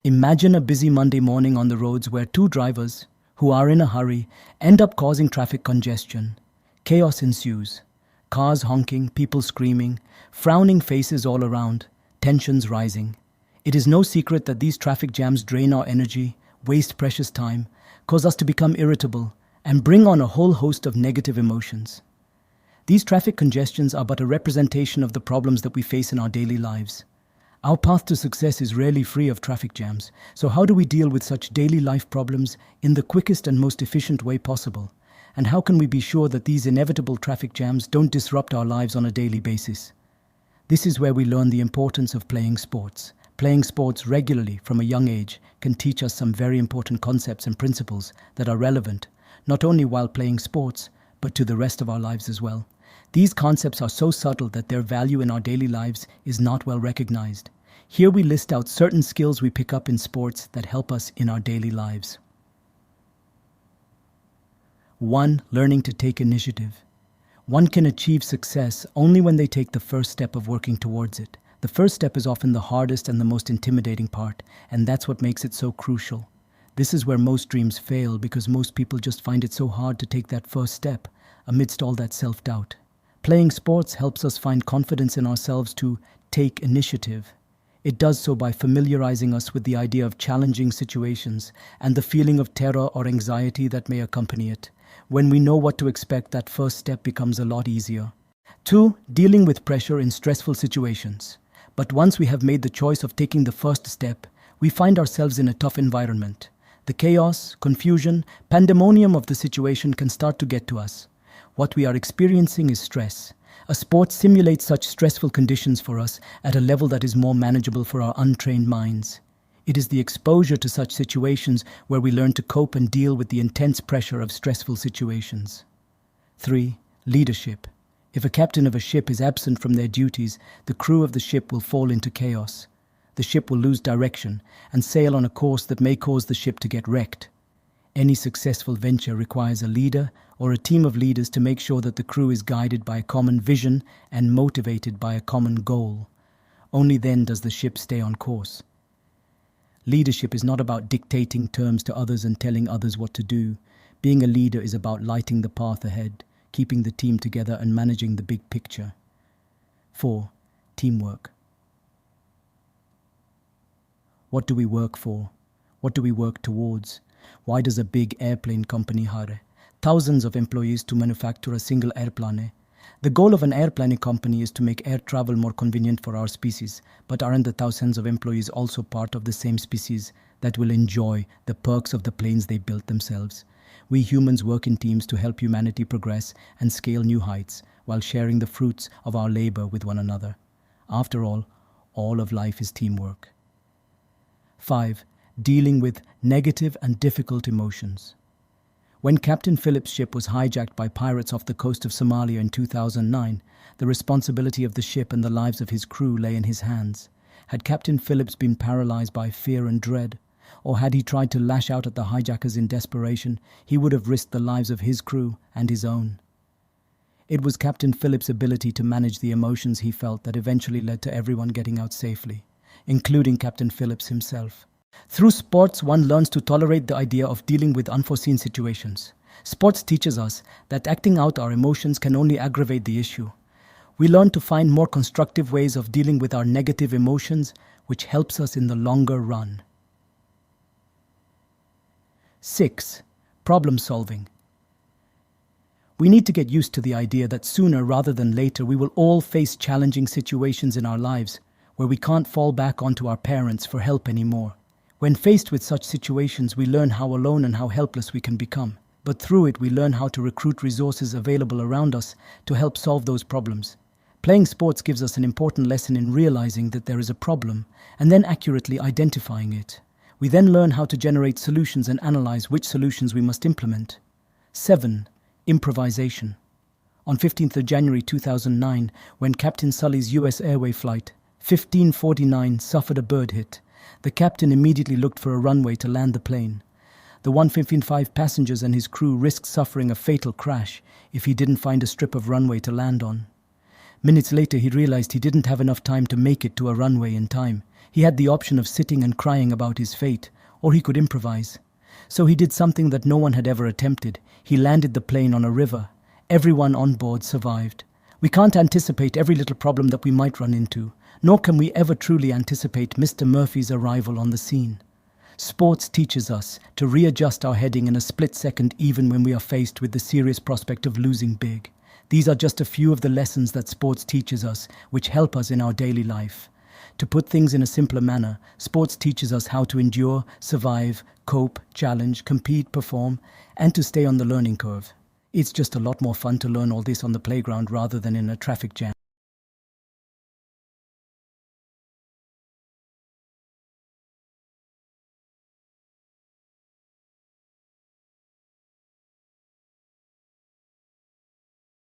Imagine a busy Monday morning on the roads where two drivers, who are in a hurry, end up causing traffic congestion. Chaos ensues. Cars honking, people screaming, frowning faces all around, tensions rising. It is no secret that these traffic jams drain our energy, waste precious time, cause us to become irritable, and bring on a whole host of negative emotions. These traffic congestions are but a representation of the problems that we face in our daily lives. Our path to success is rarely free of traffic jams, so how do we deal with such daily life problems in the quickest and most efficient way possible? And how can we be sure that these inevitable traffic jams don't disrupt our lives on a daily basis? This is where we learn the importance of playing sports. Playing sports regularly from a young age can teach us some very important concepts and principles that are relevant, not only while playing sports, but to the rest of our lives as well. These concepts are so subtle that their value in our daily lives is not well recognized. Here we list out certain skills we pick up in sports that help us in our daily lives. 1. Learning to take initiative. One can achieve success only when they take the first step of working towards it. The first step is often the hardest and the most intimidating part, and that's what makes it so crucial. This is where most dreams fail because most people just find it so hard to take that first step amidst all that self-doubt. Playing sports helps us find confidence in ourselves to take initiative. It does so by familiarizing us with the idea of challenging situations and the feeling of terror or anxiety that may accompany it. When we know what to expect, that first step becomes a lot easier. 2. Dealing with pressure in stressful situations. But once we have made the choice of taking the first step, we find ourselves in a tough environment. The chaos, confusion, pandemonium of the situation can start to get to us. What we are experiencing is stress. A sport simulates such stressful conditions for us at a level that is more manageable for our untrained minds. It is the exposure to such situations where we learn to cope and deal with the intense pressure of stressful situations. 3. Leadership. If a captain of a ship is absent from their duties, the crew of the ship will fall into chaos. The ship will lose direction and sail on a course that may cause the ship to get wrecked. Any successful venture requires a leader or a team of leaders to make sure that the crew is guided by a common vision and motivated by a common goal. Only then does the ship stay on course. Leadership is not about dictating terms to others and telling others what to do. Being a leader is about lighting the path ahead, keeping the team together and managing the big picture. 4. Teamwork. What do we work for? What do we work towards? Why does a big airplane company hire thousands of employees to manufacture a single airplane? The goal of an airplane company is to make air travel more convenient for our species, but aren't the thousands of employees also part of the same species that will enjoy the perks of the planes they built themselves? We humans work in teams to help humanity progress and scale new heights while sharing the fruits of our labor with one another. After all of life is teamwork. 5. Dealing with negative and difficult emotions. When Captain Phillips' ship was hijacked by pirates off the coast of Somalia in 2009, the responsibility of the ship and the lives of his crew lay in his hands. Had Captain Phillips been paralyzed by fear and dread, or had he tried to lash out at the hijackers in desperation, he would have risked the lives of his crew and his own. It was Captain Phillips' ability to manage the emotions he felt that eventually led to everyone getting out safely, including Captain Phillips himself. Through sports, one learns to tolerate the idea of dealing with unforeseen situations. Sports teaches us that acting out our emotions can only aggravate the issue. We learn to find more constructive ways of dealing with our negative emotions, which helps us in the longer run. 6. Problem solving. We need to get used to the idea that sooner rather than later we will all face challenging situations in our lives where we can't fall back onto our parents for help anymore. When faced with such situations, we learn how alone and how helpless we can become. But through it, we learn how to recruit resources available around us to help solve those problems. Playing sports gives us an important lesson in realizing that there is a problem and then accurately identifying it. We then learn how to generate solutions and analyze which solutions we must implement. 7. Improvisation. On 15th of January 2009, when Captain Sully's US Airway flight 1549 suffered a bird hit, the captain immediately looked for a runway to land the plane. The 155 passengers and his crew risked suffering a fatal crash if he didn't find a strip of runway to land on. Minutes later, he realized he didn't have enough time to make it to a runway in time. He had the option of sitting and crying about his fate, or he could improvise. So he did something that no one had ever attempted. He landed the plane on a river. Everyone on board survived. We can't anticipate every little problem that we might run into, nor can we ever truly anticipate Mr. Murphy's arrival on the scene. Sports teaches us to readjust our heading in a split second even when we are faced with the serious prospect of losing big. These are just a few of the lessons that sports teaches us which help us in our daily life. To put things in a simpler manner, sports teaches us how to endure, survive, cope, challenge, compete, perform, and to stay on the learning curve. It's just a lot more fun to learn all this on the playground rather than in a traffic jam.